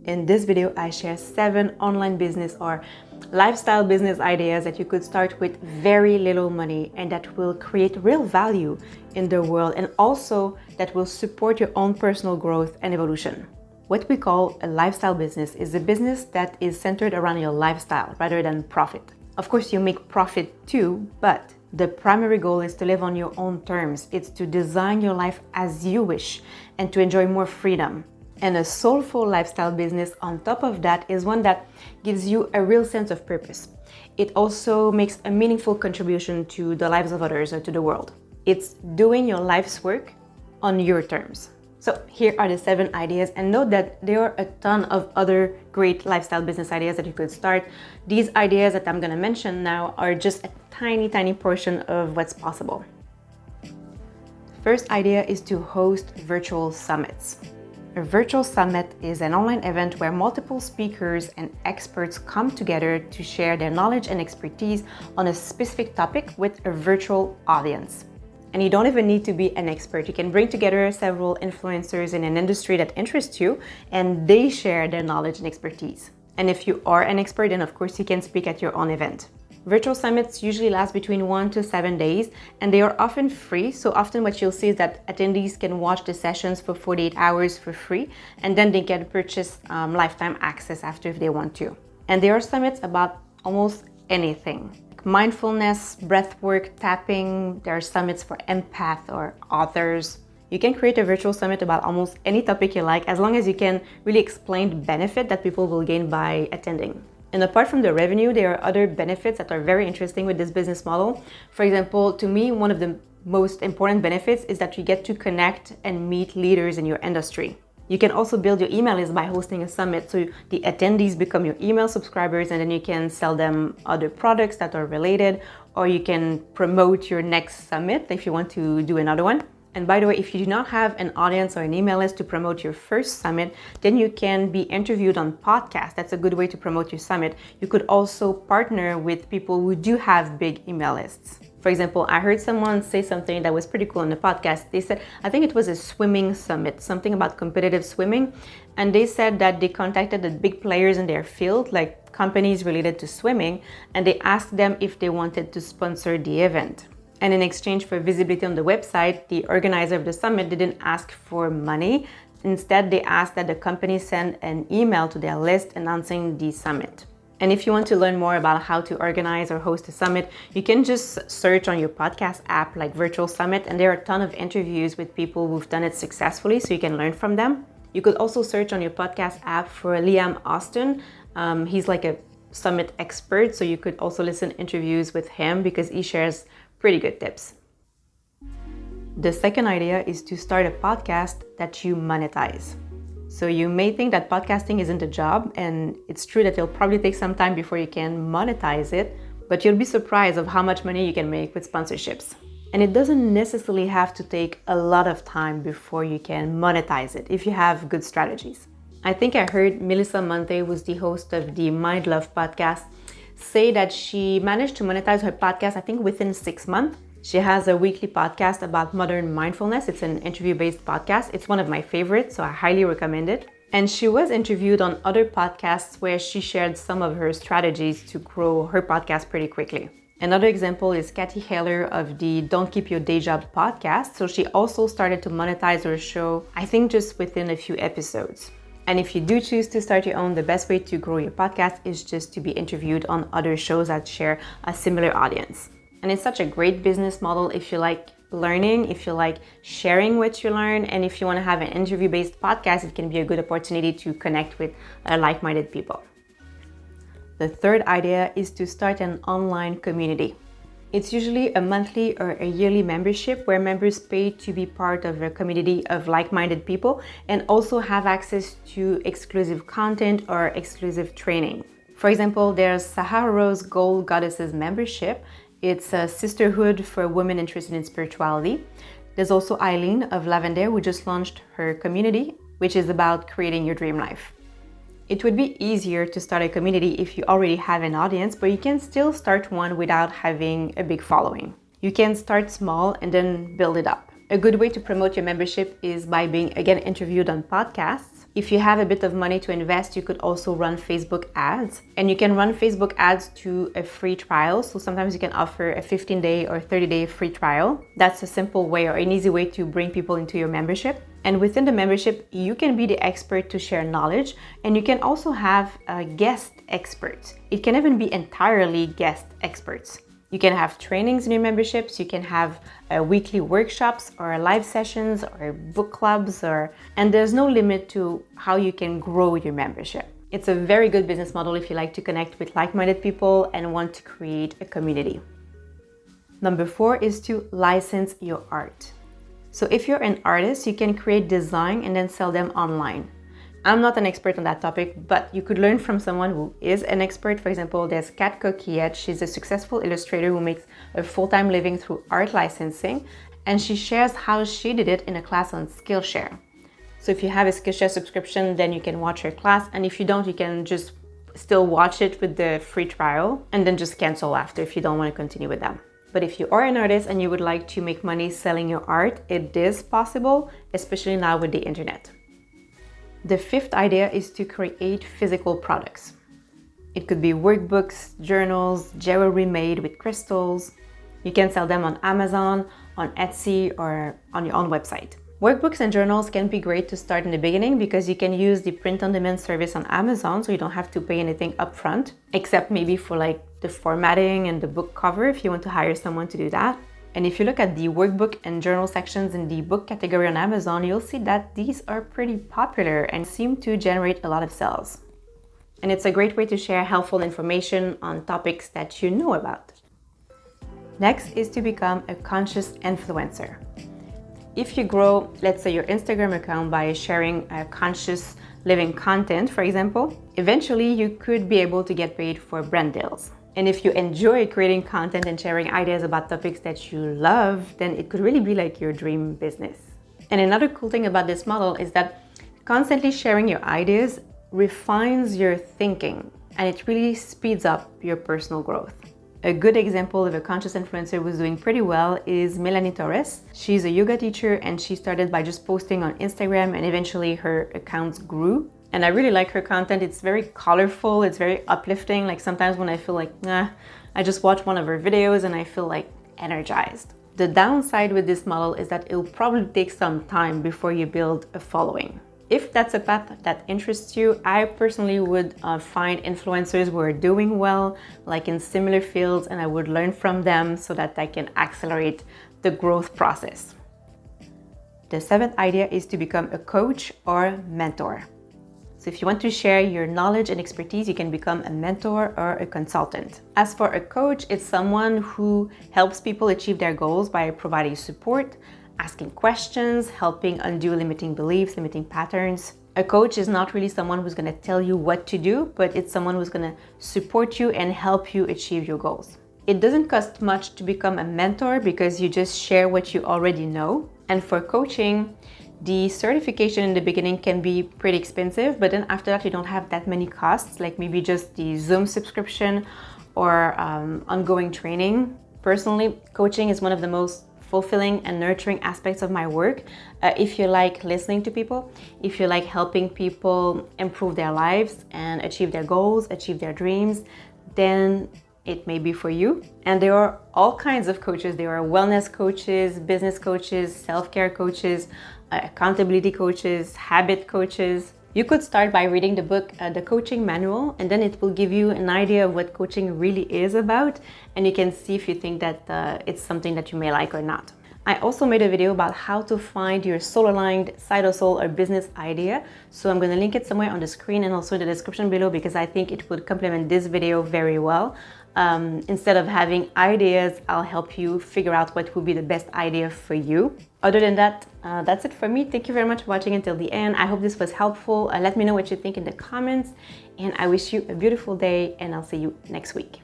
In this video, I share 7 online business or lifestyle business ideas that you could start with very little money and that will create real value in the world and also that will support your own personal growth and evolution. What we call a lifestyle business is a business that is centered around your lifestyle rather than profit. Of course, you make profit too, but the primary goal is to live on your own terms. It's to design your life as you wish and to enjoy more freedom. And a soulful lifestyle business on top of that is one that gives you a real sense of purpose. It also makes a meaningful contribution to the lives of others or to the world. It's doing your life's work on your terms. So here are the 7 ideas, and note that there are a ton of other great lifestyle business ideas that you could start. These ideas that I'm going to mention now are just a tiny portion of what's possible. First idea is to host virtual summits. A virtual summit is an online event where multiple speakers and experts come together to share their knowledge and expertise on a specific topic with a virtual audience. And you don't even need to be an expert. You can bring together several influencers in an industry that interests you, and they share their knowledge and expertise. And if you are an expert, then of course you can speak at your own event. Virtual summits usually last between 1 to 7 days, and they are often free. So often what you'll see is that attendees can watch the sessions for 48 hours for free, and then they can purchase lifetime access after if they want to. And there are summits about almost anything. Like mindfulness, breathwork, tapping. There are summits for empath or authors. You can create a virtual summit about almost any topic you like, as long as you can really explain the benefit that people will gain by attending. And apart from the revenue, there are other benefits that are very interesting with this business model. For example, to me, one of the most important benefits is that you get to connect and meet leaders in your industry. You can also build your email list by hosting a summit. So the attendees become your email subscribers, and then you can sell them other products that are related, or you can promote your next summit if you want to do another one. And by the way, if you do not have an audience or an email list to promote your first summit, then you can be interviewed on podcasts. That's a good way to promote your summit. You could also partner with people who do have big email lists. For example, I heard someone say something that was pretty cool on the podcast. They said, I think it was a swimming summit, something about competitive swimming. And they said that they contacted the big players in their field, like companies related to swimming, and they asked them if they wanted to sponsor the event. And in exchange for visibility on the website, the organizer of the summit didn't ask for money. Instead, they asked that the company send an email to their list announcing the summit. And if you want to learn more about how to organize or host a summit, you can just search on your podcast app like Virtual Summit, and there are a ton of interviews with people who've done it successfully, so you can learn from them. You could also search on your podcast app for Liam Austin. He's like a summit expert, so you could also listen to interviews with him because he shares pretty good tips. The second idea is to start a podcast that you monetize. So you may think that podcasting isn't a job, and it's true that it'll probably take some time before you can monetize it, but you'll be surprised of how much money you can make with sponsorships. And it doesn't necessarily have to take a lot of time before you can monetize it if you have good strategies. I think I heard Melissa Monte, who's the host of the Mind Love podcast, say that she managed to monetize her podcast, I think within 6 months. She has a weekly podcast about modern mindfulness. It's an interview-based podcast. It's one of my favorites, so I highly recommend it. And she was interviewed on other podcasts where she shared some of her strategies to grow her podcast pretty quickly. Another example is Kathy Haller of the Don't Keep Your Day Job podcast. So she also started to monetize her show, I think just within a few episodes. And if you do choose to start your own, the best way to grow your podcast is just to be interviewed on other shows that share a similar audience. And it's such a great business model if you like learning, if you like sharing what you learn, and if you want to have an interview-based podcast, it can be a good opportunity to connect with like-minded people. The third idea is to start an online community. It's usually a monthly or a yearly membership where members pay to be part of a community of like-minded people and also have access to exclusive content or exclusive training. For example, there's Sahara Rose Gold Goddesses membership. It's a sisterhood for women interested in spirituality. There's also Eileen of Lavender, who just launched her community, which is about creating your dream life. It would be easier to start a community if you already have an audience, but you can still start one without having a big following. You can start small and then build it up. A good way to promote your membership is by being again interviewed on podcasts. If you have a bit of money to invest, you could also run Facebook ads. And you can run Facebook ads to a free trial. So sometimes you can offer a 15-day or 30-day free trial. That's a simple way or an easy way to bring people into your membership. And within the membership, you can be the expert to share knowledge, and you can also have guest experts. It can even be entirely guest experts. You can have trainings in your memberships, you can have weekly workshops or live sessions or book clubs, and there's no limit to how you can grow your membership. It's a very good business model if you like to connect with like-minded people and want to create a community. Number 4 is to license your art. So if you're an artist, you can create design and then sell them online. I'm not an expert on that topic, but you could learn from someone who is an expert. For example, there's Kat Coquillette. She's a successful illustrator who makes a full-time living through art licensing, and she shares how she did it in a class on Skillshare. So if you have a Skillshare subscription, then you can watch her class, and if you don't, you can just still watch it with the free trial and then just cancel after if you don't want to continue with them. But if you are an artist and you would like to make money selling your art, it is possible, especially now with the internet. The 5th idea is to create physical products. It could be workbooks, journals, jewelry made with crystals. You can sell them on Amazon, on Etsy, or on your own website. Workbooks and journals can be great to start in the beginning because you can use the print-on-demand service on Amazon, so you don't have to pay anything upfront, except maybe for like the formatting and the book cover if you want to hire someone to do that. And if you look at the workbook and journal sections in the book category on Amazon, you'll see that these are pretty popular and seem to generate a lot of sales. And it's a great way to share helpful information on topics that you know about. Next is to become a conscious influencer. If you grow, let's say, your Instagram account by sharing conscious living content, for example, eventually you could be able to get paid for brand deals. And if you enjoy creating content and sharing ideas about topics that you love, then it could really be like your dream business. And another cool thing about this model is that constantly sharing your ideas refines your thinking, and it really speeds up your personal growth. A good example of a conscious influencer who's doing pretty well is Melanie Torres. She's a yoga teacher, and she started by just posting on Instagram, and eventually her accounts grew. And I really like her content. It's very colorful, it's very uplifting. Like sometimes when I feel like, I just watch one of her videos and I feel like energized. The downside with this model is that it'll probably take some time before you build a following. If that's a path that interests you, I personally would find influencers who are doing well, like in similar fields, and I would learn from them so that I can accelerate the growth process. The 7th idea is to become a coach or mentor. So if you want to share your knowledge and expertise, you can become a mentor or a consultant. As for a coach, it's someone who helps people achieve their goals by providing support, asking questions, helping undo limiting beliefs, limiting patterns. A coach is not really someone who's going to tell you what to do, but it's someone who's going to support you and help you achieve your goals. It doesn't cost much to become a mentor because you just share what you already know. And for coaching, the certification in the beginning can be pretty expensive, but then after that you don't have that many costs, like maybe just the Zoom subscription or ongoing training. Personally, coaching is one of the most fulfilling and nurturing aspects of my work. If you like listening to people, if you like helping people improve their lives and achieve their goals, achieve their dreams, then it may be for you. And there are all kinds of coaches. There are wellness coaches, business coaches, self-care coaches, accountability coaches, habit coaches. You could start by reading the book, The Coaching Manual, and then it will give you an idea of what coaching really is about, and you can see if you think that it's something that you may like or not. I also made a video about how to find your soul-aligned side hustle or business idea, so I'm going to link it somewhere on the screen and also in the description below because I think it would complement this video very well. Instead of having ideas, I'll help you figure out what would be the best idea for you. Other than that, that's it for me. Thank you very much for watching until the end. I hope this was helpful. Let me know what you think in the comments, and I wish you a beautiful day, and I'll see you next week.